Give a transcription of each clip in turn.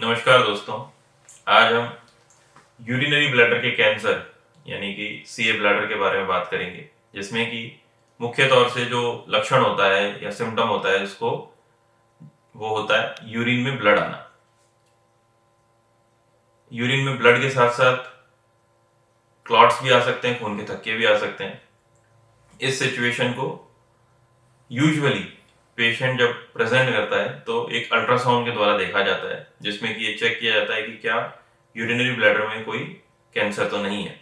नमस्कार दोस्तों। आज हम यूरिनरी ब्लैडर के कैंसर यानी कि सीए ब्लैडर के बारे में बात करेंगे, जिसमें कि मुख्य तौर से जो लक्षण होता है या सिम्टम होता है उसको वो होता है यूरिन में ब्लड आना। यूरिन में ब्लड के साथ साथ क्लॉट्स भी आ सकते हैं, खून के थक्के भी आ सकते हैं। इस सिचुएशन को यूजुअली पेशेंट जब प्रेजेंट करता है तो एक अल्ट्रासाउंड के द्वारा देखा जाता है, जिसमें कि ये चेक किया जाता है कि क्या यूरिनरी ब्लैडर में कोई कैंसर तो नहीं है।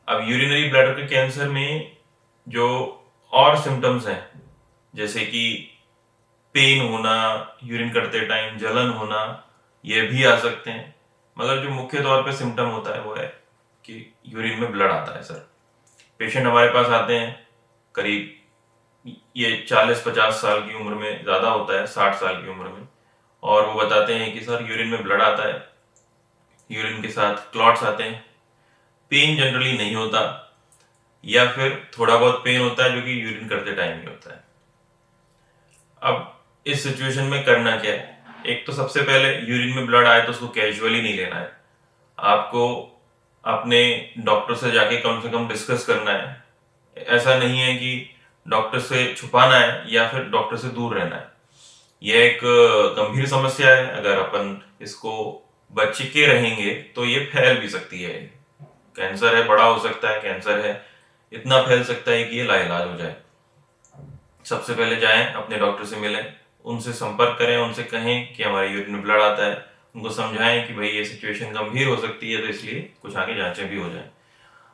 अब यूरिनरी ब्लैडर के कैंसर में जो और सिम्टम्स हैं, जैसे कि पेन होना, यूरिन करते टाइम जलन होना, ये भी आ सकते हैं। मगर जो मुख्य तौर पे सिम्टम होता है वो है कि यूरिन में ब्लड आता है। सर, पेशेंट हमारे पास आते हैं करीब ये 40-50 साल की उम्र में, ज़्यादा होता है 60 साल की उम्र में, और वो बताते हैं कि सर यूरिन में ब्लड आता है, यूरिन के साथ क्लॉट्स आते हैं, पेन जनरली नहीं होता या फिर थोड़ा बहुत पेन होता है जो कि यूरिन करते टाइम ही होता है। अब इस सिचुएशन में करना क्या है? एक तो सबसे पहले यूरिन में ब्लड आए तो उसको कैजुअली नहीं लेना है। आपको अपने डॉक्टर से जाके कम से कम डिस्कस करना है। ऐसा नहीं है कि डॉक्टर से छुपाना है या फिर डॉक्टर से दूर रहना है। यह एक गंभीर समस्या है। अगर अपन इसको बच के रहेंगे तो ये फैल भी सकती है। कैंसर है, बड़ा हो सकता है, कैंसर है, इतना फैल सकता है कि ये लाइलाज हो जाए। सबसे पहले जाएं, अपने डॉक्टर से मिलें, उनसे संपर्क करें, उनसे कहें कि हमारे यूरिन में ब्लड आता है, उनको समझाएं कि भाई ये सिचुएशन गंभीर हो सकती है, तो इसलिए कुछ आगे जांचें भी हो जाएं।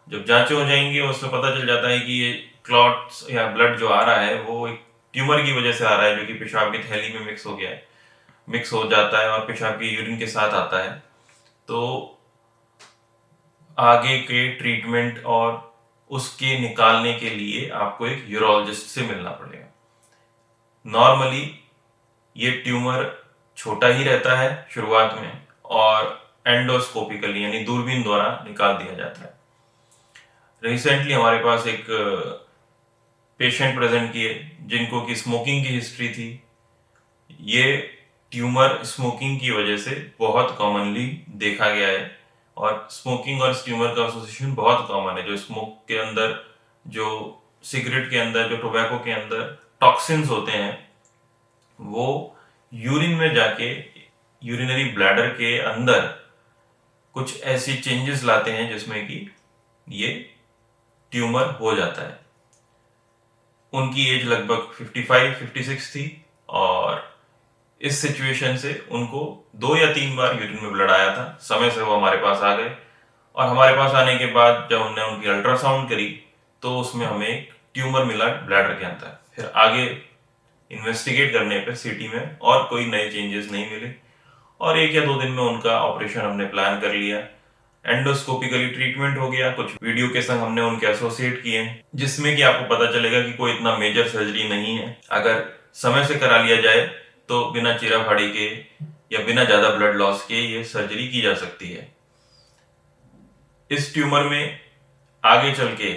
जब जांचें हो जाएंगी उसमें पता चल जाता है कि ये क्लॉट्स या ब्लड जो आ रहा है वो एक ट्यूमर की वजह से आ रहा है, जो कि पेशाब की थैली में मिक्स हो गया है, मिक्स हो जाता है और पेशाब के यूरिन के साथ आता है। तो आगे के ट्रीटमेंट और उसके निकालने के लिए आपको एक यूरोलॉजिस्ट से मिलना पड़ेगा। नॉर्मली ये ट्यूमर छोटा ही रहता है शुरुआत में, और एंडोस्कोपिकली यानी दूरबीन द्वारा निकाल दिया जाता है। रिसेंटली हमारे पास एक पेशेंट प्रेजेंट किए जिनको की स्मोकिंग की हिस्ट्री थी। ये ट्यूमर स्मोकिंग की वजह से बहुत कॉमनली देखा गया है, और स्मोकिंग और इस ट्यूमर का एसोसिएशन बहुत कॉमन है। जो स्मोक के अंदर, जो सिगरेट के अंदर, जो टोबैको के अंदर टॉक्सिन्स होते हैं, वो यूरिन में जाके यूरिनरी ब्लैडर के अंदर कुछ ऐसी चेंजेस लाते हैं जिसमें कि ये ट्यूमर हो जाता है। उनकी एज लगभग 55-56 थी, और इस सिचुएशन से उनको 2 या 3 बार यूरिन में ब्लड आया था। समय से वो हमारे पास आ गए, और हमारे पास आने के बाद जब हमने उनकी अल्ट्रासाउंड करी तो उसमें हमें एक ट्यूमर मिला ब्लैडर के अंदर। फिर आगे इन्वेस्टिगेट करने पे सीटी में और कोई नए चेंजेस नहीं मिले, और 1 या 2 दिन में उनका ऑपरेशन हमने प्लान कर लिया। एंडोस्कोपिकली ट्रीटमेंट हो गया, कुछ वीडियो के संग हमने उनके एसोसिएट किए, जिसमें कि आपको पता चलेगा कि कोई इतना मेजर सर्जरी नहीं है। अगर समय से करा लिया जाए तो बिना चीरा फाड़ी के या बिना ज्यादा ब्लड लॉस के ये सर्जरी की जा सकती है। इस ट्यूमर में आगे चल के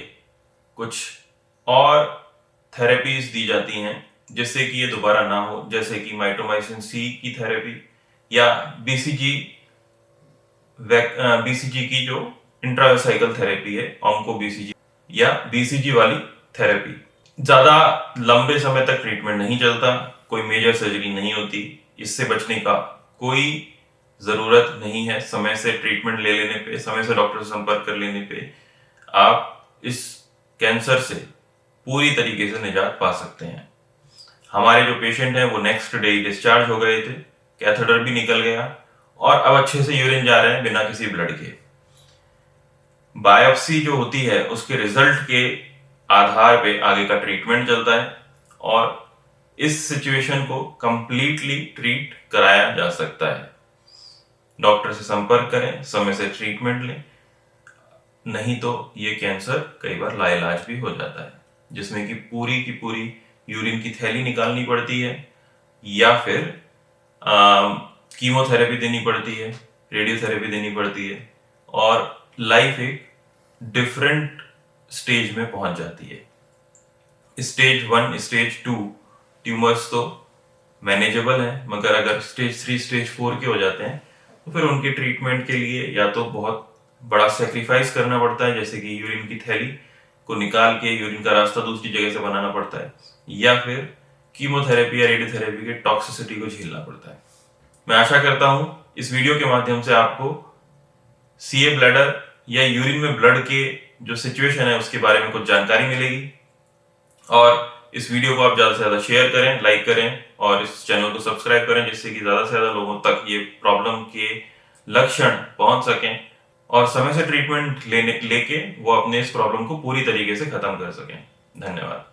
कुछ और थेरेपीज दी जाती हैं जिससे कि ये दोबारा ना हो, जैसे कि माइटोमाइसिन सी की थेरेपी या बीसीजी की जो इंट्रावेसाइकल थेरेपी है, ऑन्को बीसीजी या बीसीजी वाली थेरेपी। ज्यादा लंबे समय तक ट्रीटमेंट नहीं चलता, कोई मेजर सर्जरी नहीं होती, इससे बचने का कोई जरूरत नहीं है। समय से ट्रीटमेंट ले लेने पे, समय से डॉक्टर से संपर्क कर लेने पे आप इस कैंसर से पूरी तरीके से निजात पा सकते हैं। हमारे जो पेशेंट हैं वो नेक्स्ट डे डिस्चार्ज हो गए थे, कैथेटर भी निकल गया, और अब अच्छे से यूरिन जा रहे हैं बिना किसी ब्लड के। बायोप्सी जो होती है उसके रिजल्ट के आधार पे आगे का ट्रीटमेंट चलता है, और इस सिचुएशन को कंप्लीटली ट्रीट कराया जा सकता है। डॉक्टर से संपर्क करें, समय से ट्रीटमेंट लें, नहीं तो ये कैंसर कई बार लाइलाज भी हो जाता है, जिसमें कि पूरी यूरिन की थैली निकालनी पड़ती है, या फिर कीमोथेरेपी देनी पड़ती है, रेडियोथेरेपी देनी पड़ती है, और लाइफ एक डिफरेंट स्टेज में पहुंच जाती है। स्टेज 1, स्टेज 2 ट्यूमर्स तो मैनेजेबल हैं, मगर अगर स्टेज 3 स्टेज 4 के हो जाते हैं तो फिर उनके ट्रीटमेंट के लिए या तो बहुत बड़ा सेक्रीफाइस करना पड़ता है, जैसे कि यूरिन की थैली को निकाल के यूरिन का रास्ता दूसरी जगह से बनाना पड़ता है, या फिर कीमोथेरेपी या रेडियोथेरेपी के टॉक्सिसिटी को झेलना पड़ता है। मैं आशा करता हूं इस वीडियो के माध्यम से आपको सीए ब्लैडर या यूरिन में ब्लड के जो सिचुएशन है उसके बारे में कुछ जानकारी मिलेगी। और इस वीडियो को आप ज्यादा से ज्यादा शेयर करें, लाइक करें और इस चैनल को सब्सक्राइब करें, जिससे कि ज्यादा से ज्यादा लोगों तक ये प्रॉब्लम के लक्षण पहुंच सकें और समय से ट्रीटमेंट लेके वो अपने इस प्रॉब्लम को पूरी तरीके से खत्म कर सकें। धन्यवाद।